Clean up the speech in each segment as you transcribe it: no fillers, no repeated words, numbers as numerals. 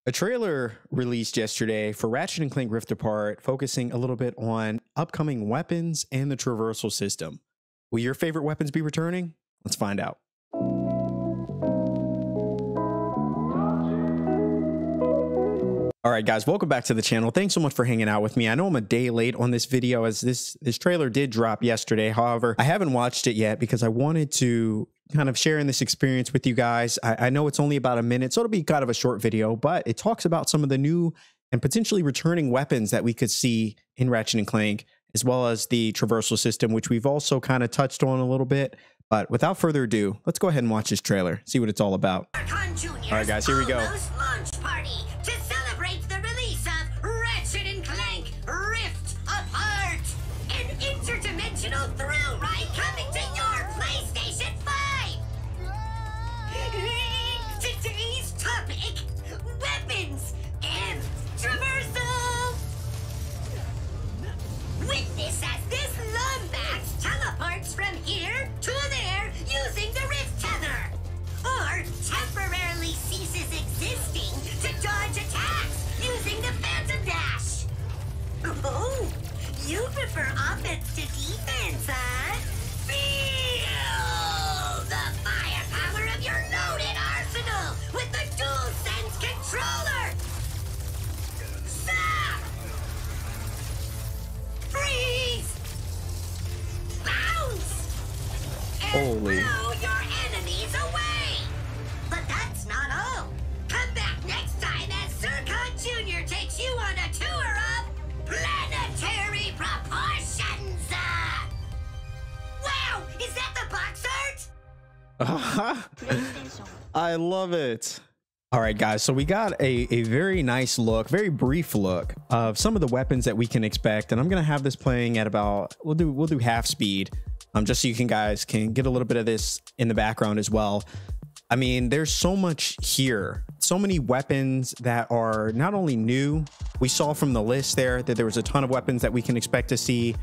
A trailer released yesterday for Ratchet and Clank Rift Apart, focusing a little bit on upcoming weapons and the traversal system. Will your favorite weapons be returning? Let's find out. All right, guys, welcome back to the channel. Thanks so much for hanging out with me. I know I'm a day late on this video as this trailer did drop yesterday. However, I haven't watched it yet because I wanted to kind of share in this experience with you guys. I know it's only about a minute, so it'll be kind of a short video, but it talks about some of the new and potentially returning weapons that we could see in Ratchet and Clank, as well as the traversal system, which we've also kind of touched on a little bit. But without further ado, let's go ahead and watch this trailer, see what it's all about. All right, guys, here we go. Launch party to celebrate the release of Ratchet and Clank Rift Apart, an interdimensional thrill ride coming to your PlayStation 5. Today's topic: weapons and traversal. Witness as this Lombax teleports from here to there using the Rift Tether, or temporarily ceases existing to dodge attacks using the Phantom Dash. Oh, you prefer offense to defense, huh? Feel the firepower of your loaded arsenal with the DualSense controller. Zap! Freeze! Bounce! And Holy. blow your enemies away! But that's not all. Come back next time as Zircon Jr. takes you on a tour of planetary proportions! Wow! Is that the box art? I love it. All right, guys, so we got a very nice look, very brief look of some of the weapons that we can expect, and I'm gonna have this playing at about we'll do half speed, just so you guys can get a little bit of this in the background as well. I mean, there's so much here, so many weapons that are not only new. We saw from the list there that there was a ton of weapons that we can expect to see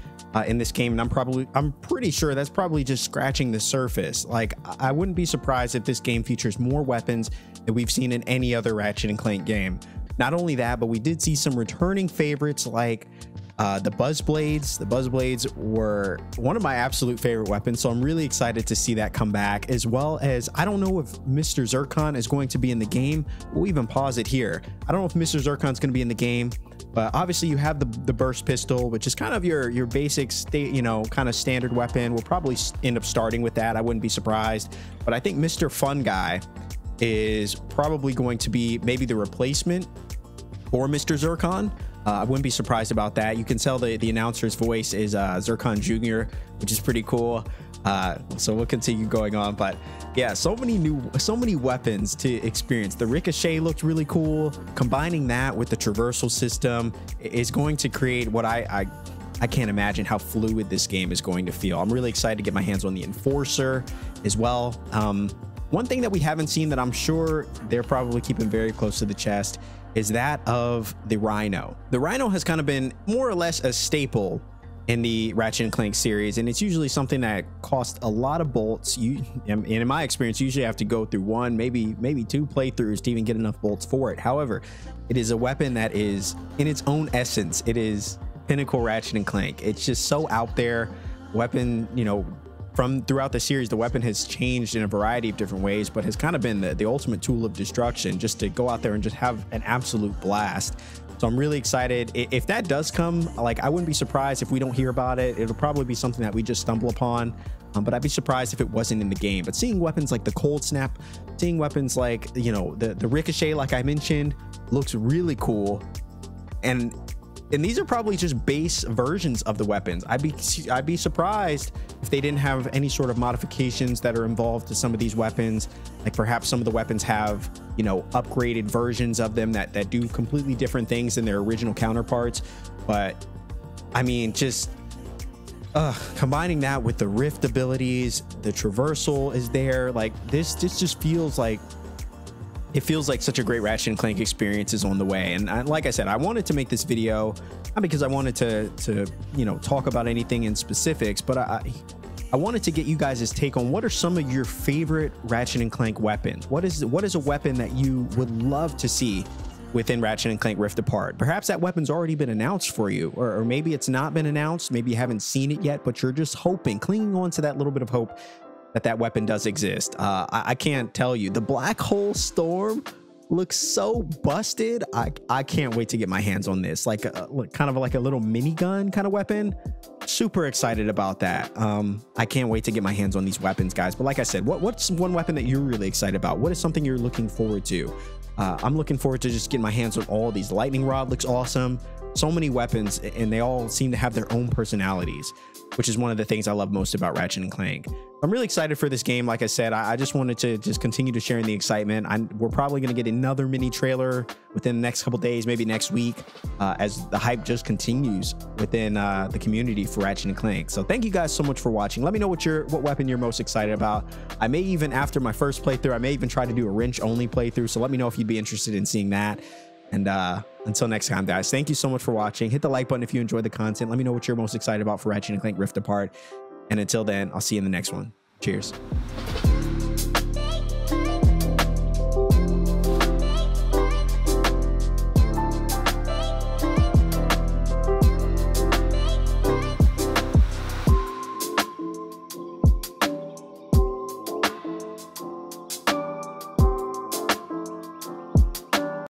in this game, and I'm pretty sure that's probably just scratching the surface. Like, I wouldn't be surprised if this game features more weapons than we've seen in any other Ratchet and Clank game. Not only that, but we did see some returning favorites like the Buzz Blades. The Buzz Blades were one of my absolute favorite weapons, so I'm really excited to see that come back, as well as I don't know if Mr. Zircon is going to be in the game. We'll even pause it here. I don't know if Mr. Zircon's going to be in the game, but obviously you have the burst pistol, which is kind of your basic kind of standard weapon. We'll probably end up starting with that. I wouldn't be surprised, but I think Mr. Fun Guy is probably going to be maybe the replacement for Mr. Zircon. I wouldn't be surprised about that. You can tell the announcer's voice is Zircon Jr., which is pretty cool. So we'll continue going on, but yeah, so many weapons to experience. The Ricochet looked really cool. Combining that with the traversal system is going to create what I can't imagine how fluid this game is going to feel. I'm really excited to get my hands on the Enforcer as well. One thing that we haven't seen that I'm sure they're probably keeping very close to the chest is that of the Rhino. The Rhino has kind of been more or less a staple in the Ratchet and Clank series, and it's usually something that costs a lot of bolts. And in my experience, you usually have to go through one, maybe two playthroughs to even get enough bolts for it. However, it is a weapon that is, in its own essence, it is pinnacle Ratchet and Clank. It's just so out there. Weapon, from throughout the series, the weapon has changed in a variety of different ways, but has kind of been the ultimate tool of destruction, just to go out there and just have an absolute blast. So I'm really excited. If that does come, like, I wouldn't be surprised if we don't hear about it. It'll probably be something that we just stumble upon, but I'd be surprised if it wasn't in the game. But seeing weapons like the Cold Snap, seeing weapons like, the Ricochet, like I mentioned, looks really cool. And these are probably just base versions of the weapons. I'd be surprised if they didn't have any sort of modifications that are involved to some of these weapons. Like perhaps some of the weapons have, upgraded versions of them that do completely different things than their original counterparts. But I mean, just combining that with the Rift abilities, the traversal is there. Like this just feels like, it feels like such a great Ratchet and Clank experience is on the way. And like I said, I wanted to make this video, not because I wanted to talk about anything in specifics, but I wanted to get you guys' take on what are some of your favorite Ratchet and Clank weapons. What is a weapon that you would love to see within Ratchet and Clank Rift Apart. Perhaps that weapon's already been announced for you, or maybe it's not been announced. Maybe you haven't seen it yet, but you're just hoping, clinging on to that little bit of hope that weapon does exist. I can't tell you. The Black Hole Storm looks so busted. I can't wait to get my hands on this. Like kind of like a little minigun kind of weapon. Super excited about that. I can't wait to get my hands on these weapons, guys. But like I said, what's one weapon that you're really excited about? What is something you're looking forward to? I'm looking forward to just getting my hands on all these. Lightning Rod looks awesome. So many weapons, and they all seem to have their own personalities, which is one of the things I love most about Ratchet and Clank. I'm really excited for this game. Like I said, I just wanted to just continue to share in the excitement. We're probably going to get another mini trailer within the next couple days, maybe next week, as the hype just continues within the community for Ratchet and Clank. So thank you guys so much for watching. Let me know what weapon you're most excited about. I may even, after my first playthrough, I may even try to do a wrench only playthrough. So let me know if you'd be interested in seeing that. And until next time, guys, thank you so much for watching. Hit the like button if you enjoyed the content. Let me know what you're most excited about for Ratchet and Clank Rift Apart. And until then, I'll see you in the next one. Cheers.